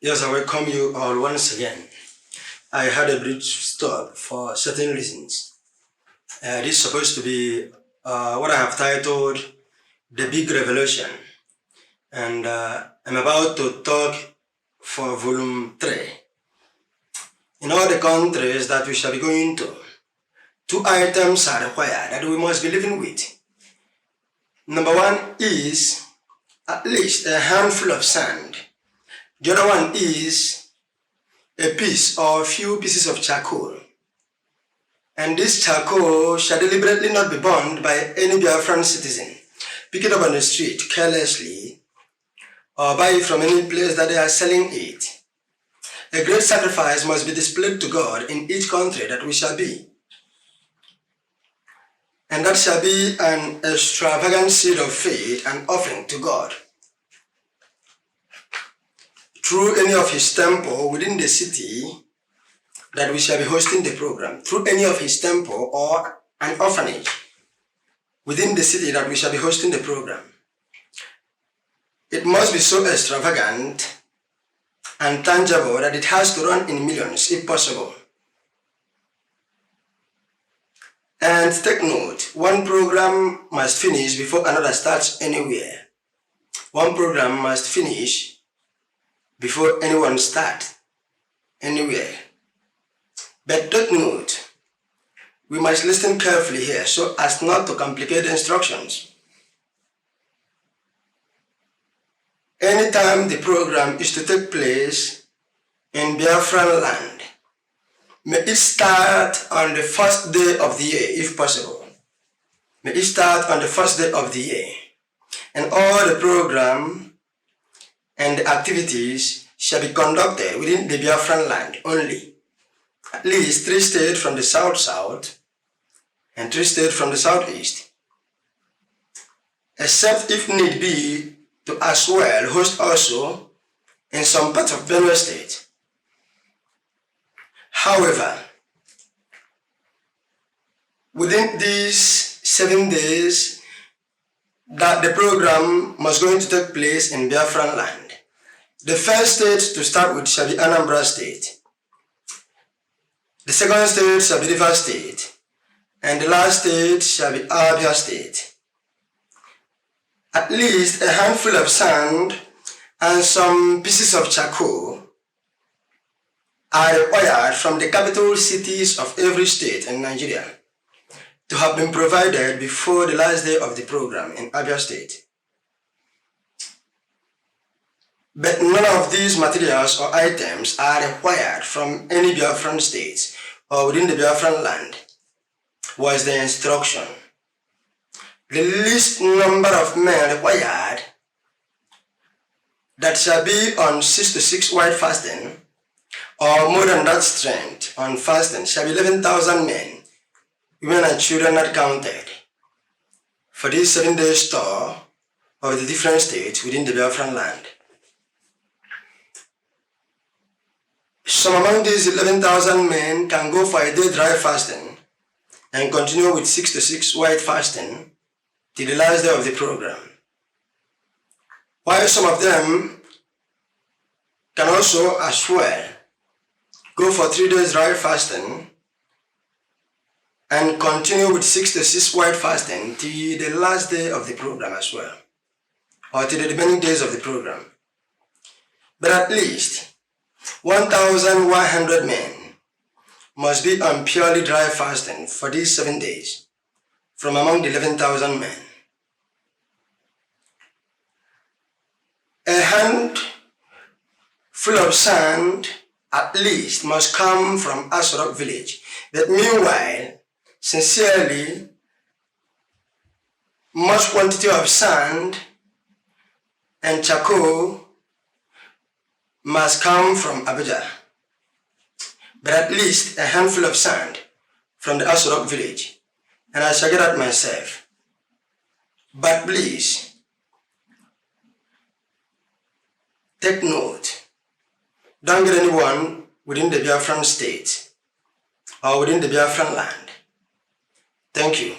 Yes, I welcome you all once again. I had a brief stop for certain reasons. This is supposed to be what I have titled The Big Revolution, and I'm about to talk for volume 3. In all the countries that we shall be going to, 2 items are required that we must be living with. Number 1 is at least a handful of sand. The other one is a piece or a few pieces of charcoal. And this charcoal shall deliberately not be burned by any Biafran citizen. Pick it up on the street carelessly or buy it from any place that they are selling it. A great sacrifice must be displayed to God in each country that we shall be. And that shall be an extravagant seed of faith and offering to God. Through any of his temple within the city that we shall be hosting the program, through any of his temple or an orphanage within the city that we shall be hosting the program. It must be so extravagant and tangible that it has to run in millions if possible. And take note, one program must finish before another starts anywhere. One program must finish before anyone starts anywhere. But take note, we must listen carefully here so as not to complicate the instructions. Anytime the program is to take place in Biafran land, may it start on the first day of the year if possible. May it start on the first day of the year. And all the program and the activities shall be conducted within the Biafran land only. At least 3 states from the south and 3 states from the southeast. Except if need be to as well host also in some parts of Benue State. However, within these 7 days that the program must going to take place in Biafran land, the first state to start with shall be Anambra State. The second state shall be Rivers State, and the last state shall be Abia State. At least a handful of sand and some pieces of charcoal are required from the capital cities of every state in Nigeria to have been provided before the last day of the program in Abia State. But none of these materials or items are required from any Biafran states or within the Biafran land, was the instruction. The least number of men required that shall be on 6 to 6 white fasting, or more than that strength on fasting, shall be 11,000 men, women and children not counted, for this 7-day tour of the different states within the Biafran land. Some among these 11,000 men can go for a day dry fasting and continue with 6 to 6 white fasting till the last day of the program. While some of them can also as well go for 3 days dry fasting and continue with 6 to 6 white fasting till the last day of the program as well, or till the remaining days of the program. But at least 1,100 men must be on purely dry fasting for these 7 days from among the 11,000 men. A handful of sand at least must come from Asorok village. But meanwhile, sincerely, much quantity of sand and charcoal must come from Abuja, but at least a handful of sand from the Asorok village, and I shall get that myself. But please, take note, don't get anyone within the Biafran state or within the Biafran land. Thank you.